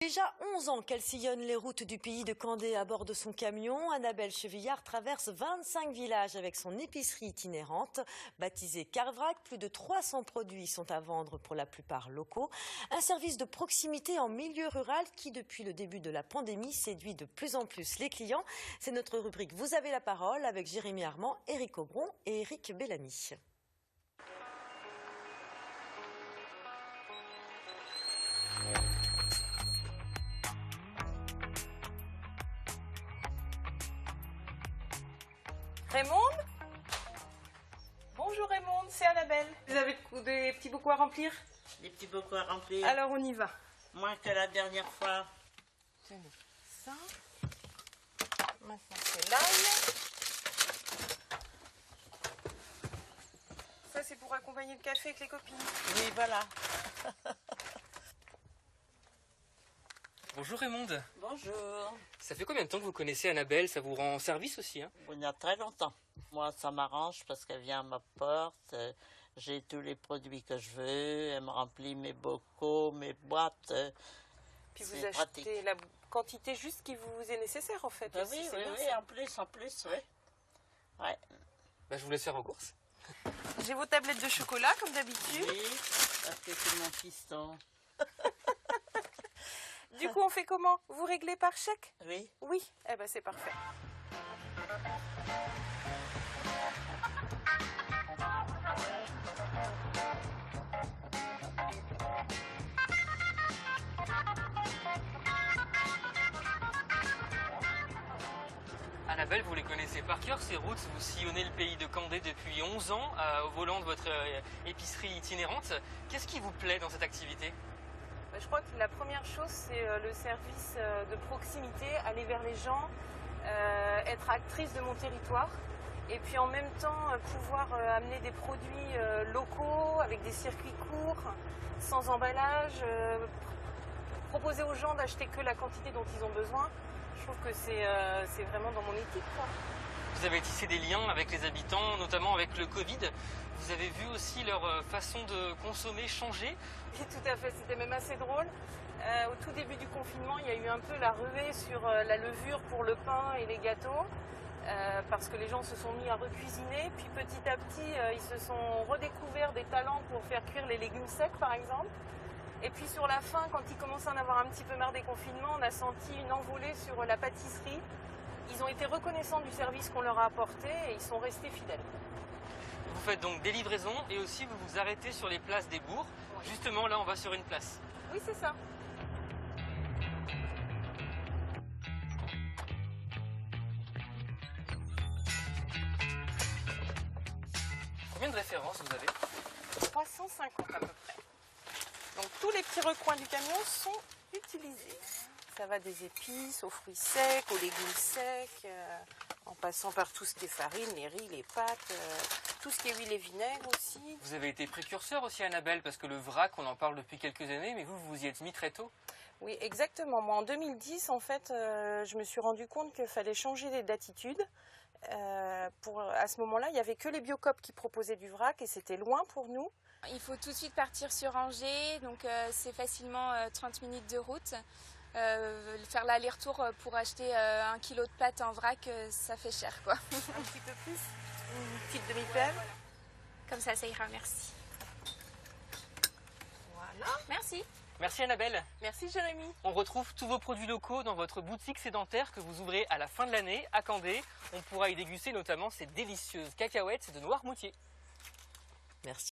Déjà 11 ans qu'elle sillonne les routes du pays de Candé à bord de son camion. Annabelle Chevillard traverse 25 villages avec son épicerie itinérante. Baptisée Carvrac, plus de 300 produits sont à vendre pour la plupart locaux. Un service de proximité en milieu rural qui, depuis le début de la pandémie, séduit de plus en plus les clients. C'est notre rubrique Vous avez la parole avec Jérémy Armand, Éric Aubron et Éric Bellamy. Raymond? Bonjour Raymond, c'est Annabelle. Vous avez des petits bocaux à remplir? Des petits bocaux à remplir. Alors on y va. Moins que la dernière fois. Tenez ça. Maintenant c'est l'ail. Ça c'est pour accompagner le café avec les copines. Oui, voilà. Bonjour Raymond. Bonjour. Ça fait combien de temps que vous connaissez Annabelle? Ça vous rend service aussi, hein? Il y a très longtemps. Moi, ça m'arrange parce qu'elle vient à ma porte. J'ai tous les produits que je veux. Elle me remplit mes bocaux, mes boîtes. Puis vous achetez la quantité juste qui vous est nécessaire en fait. Ben aussi, oui, c'est bien oui, ça. en plus, oui. Ouais. Je vous laisse faire vos courses. J'ai vos tablettes de chocolat comme d'habitude. Oui, parce que c'est mon fiston. Du coup on fait comment? Vous réglez par chèque? Oui. Oui, eh ben c'est parfait. Annabelle, vous les connaissez par cœur, ces routes. Vous sillonnez le pays de Candé depuis 11 ans au volant de votre épicerie itinérante. Qu'est-ce qui vous plaît dans cette activité? Je crois que la première chose, c'est le service de proximité, aller vers les gens, être actrice de mon territoire et puis en même temps pouvoir amener des produits locaux avec des circuits courts, sans emballage, proposer aux gens d'acheter que la quantité dont ils ont besoin. Je trouve que c'est vraiment dans mon éthique, quoi. Vous avez tissé des liens avec les habitants, notamment avec le Covid. Vous avez vu aussi leur façon de consommer changer? Oui, tout à fait, c'était même assez drôle. Au tout début du confinement, il y a eu un peu la ruée sur la levure pour le pain et les gâteaux, parce que les gens se sont mis à recuisiner. Puis petit à petit, ils se sont redécouverts des talents pour faire cuire les légumes secs, par exemple. Et puis sur la fin, quand ils commençaient à en avoir un petit peu marre des confinements, on a senti une envolée sur la pâtisserie. Ils ont été reconnaissants du service qu'on leur a apporté et ils sont restés fidèles. Vous faites donc des livraisons et aussi vous vous arrêtez sur les places des bourgs. Oui. Justement, là, on va sur une place. Oui, c'est ça. Combien de références vous avez? 350 à peu près. Donc tous les petits recoins du camion sont utilisés. Ça va des épices aux fruits secs, aux légumes secs, en passant par tout ce qui est farine, les riz, les pâtes, tout ce qui est huile et vinaigre aussi. Vous avez été précurseur aussi, Annabelle, parce que le vrac, on en parle depuis quelques années, mais vous vous y êtes mis très tôt. Oui, exactement. Moi, en 2010, en fait, je me suis rendu compte qu'il fallait changer d'attitude. À ce moment-là, il n'y avait que les Biocop qui proposaient du vrac et c'était loin pour nous. Il faut tout de suite partir sur Angers, donc c'est facilement 30 minutes de route. Faire l'aller-retour pour acheter 1 kilo de pâtes en vrac, ça fait cher, quoi. Un petit peu plus, une petite demi-pelle. Comme ça ira, merci. Voilà. Merci. Merci Annabelle. Merci Jérémy. On retrouve tous vos produits locaux dans votre boutique sédentaire que vous ouvrez à la fin de l'année à Candé. On pourra y déguster notamment ces délicieuses cacahuètes de Noirmoutier. Merci.